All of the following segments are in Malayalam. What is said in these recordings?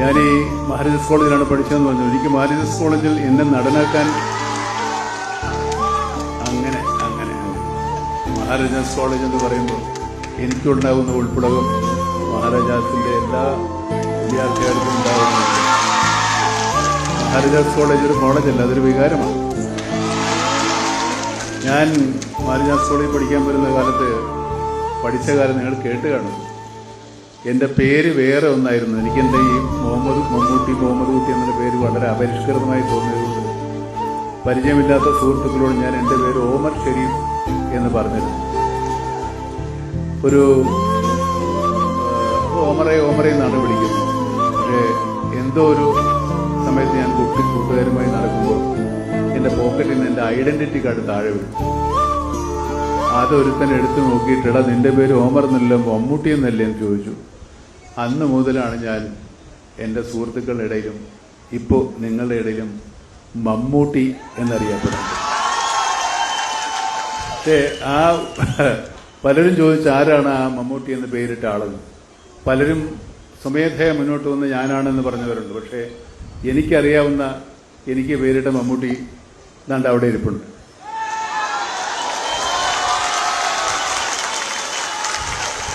ഞാൻ ഈ മഹാരാജാസ് കോളേജിലാണ് പഠിച്ചതെന്ന് പറഞ്ഞു. എനിക്ക് മഹാരാജാസ് കോളേജിൽ എന്നെ നടനാക്കാൻ അങ്ങനെ മഹാരാജാസ് കോളേജ് എന്ന് പറയുമ്പോൾ എനിക്കുണ്ടാകുന്ന ഉൾപ്പെടകം മഹാരാജാസിൻ്റെ എല്ലാ വിദ്യാർത്ഥികൾക്കും ഉണ്ടാകുന്നുണ്ട്. മഹാരാജാസ് കോളേജ് ഒരു കോളേജല്ല, അതൊരു വികാരമാണ്. ഞാൻ മഹാരാജാസ് കോളേജിൽ പഠിക്കാൻ വരുന്ന കാലത്ത് പഠിച്ച കാലം നിങ്ങൾ കേട്ട് കാണും. എൻ്റെ പേര് വേറെ ഒന്നായിരുന്നു. എനിക്കെൻ്റെ ഈ മുഹമ്മദ് കുട്ടി എന്നൊരു പേര് വളരെ അപരിഷ്കൃതമായി തോന്നിയതുകൊണ്ട് പരിചയമില്ലാത്ത സുഹൃത്തുക്കളോട് ഞാൻ എൻ്റെ പേര് ഓമർ ഷെരീഫ് എന്ന് പറഞ്ഞിരുന്നു. ഒരു ഓമറെ എന്നാണ് വിളിക്കുന്നത്. പക്ഷേ എന്തോ ഒരു സമയത്ത് ഞാൻ കൂട്ടുകാരുമായി നടക്കുമ്പോൾ എൻ്റെ പോക്കറ്റിൽ നിന്ന് എൻ്റെ ഐഡൻറ്റിറ്റി കാർഡ് താഴെ വീണു. അതൊരുത്തൻ എടുത്തു നോക്കിയിട്ടിട നിന്റെ പേര് ഓമർ എന്നല്ല മമ്മൂട്ടി എന്നല്ലേ എന്ന് ചോദിച്ചു. അന്ന് മുതലാണ് ഞാൻ എൻ്റെ സുഹൃത്തുക്കളുടെ ഇടയിലും ഇപ്പോൾ നിങ്ങളുടെ ഇടയിലും മമ്മൂട്ടി എന്നറിയപ്പെടുന്നത്. പക്ഷേ പലരും ചോദിച്ച ആരാണ് ആ മമ്മൂട്ടി എന്ന് പേരിട്ട ആളെന്ന്. പലരും സ്വമേധയാ മുന്നോട്ട് വന്ന് ഞാനാണെന്ന് പറഞ്ഞവരുണ്ട്. പക്ഷേ എനിക്കറിയാവുന്ന എനിക്ക് പേരിട്ട മമ്മൂട്ടി ദാണ്ട് അവിടെ ഇരിപ്പുണ്ട്.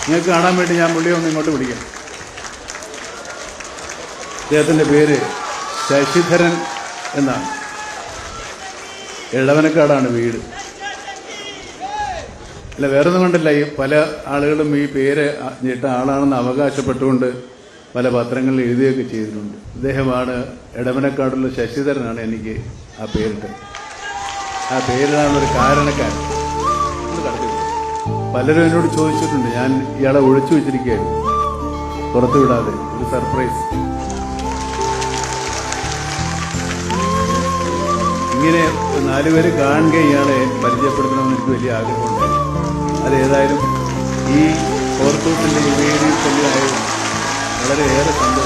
നിങ്ങൾക്ക് കാണാൻ വേണ്ടി ഞാൻ പുള്ളിയെ ഒന്ന് ഇങ്ങോട്ട് വിളിക്കാം. അദ്ദേഹത്തിൻ്റെ പേര് ശശിധരൻ എന്നാണ്. എളവനക്കാടാണ് വീട്. അല്ല, വേറൊന്നും കൊണ്ടല്ല, ഈ പല ആളുകളും ഈ പേര് ഞെട്ട ആളാണെന്ന് അവകാശപ്പെട്ടുകൊണ്ട് പല പത്രങ്ങളിൽ എഴുതുകയൊക്കെ ചെയ്തിട്ടുണ്ട്. അദ്ദേഹമാണ് എടവനക്കാടുള്ള ശശിധരനാണ് എനിക്ക് ആ പേരിട്ടത്. ആ പേരിടാനൊരു കാരണക്കാരൻ. പലരും എന്നോട് ചോദിച്ചിട്ടുണ്ട്. ഞാൻ ഇയാളെ ഒളിച്ചു വെച്ചിരിക്കുകയായിരുന്നു, പുറത്തു വിടാതെ, ഒരു സർപ്രൈസ്. ഇങ്ങനെ 4 പേര് കാണുക ഇയാളെ പരിചയപ്പെടുത്തണമെന്ന് എനിക്ക് വലിയ ആഗ്രഹമുണ്ടായിരുന്നു. അതേതായാലും ഈ ഓർത്തൂട്ടിൻ്റെ ഈ വേദിയിൽ തന്നെയായിരുന്നു വളരെയേറെ സന്തോഷം.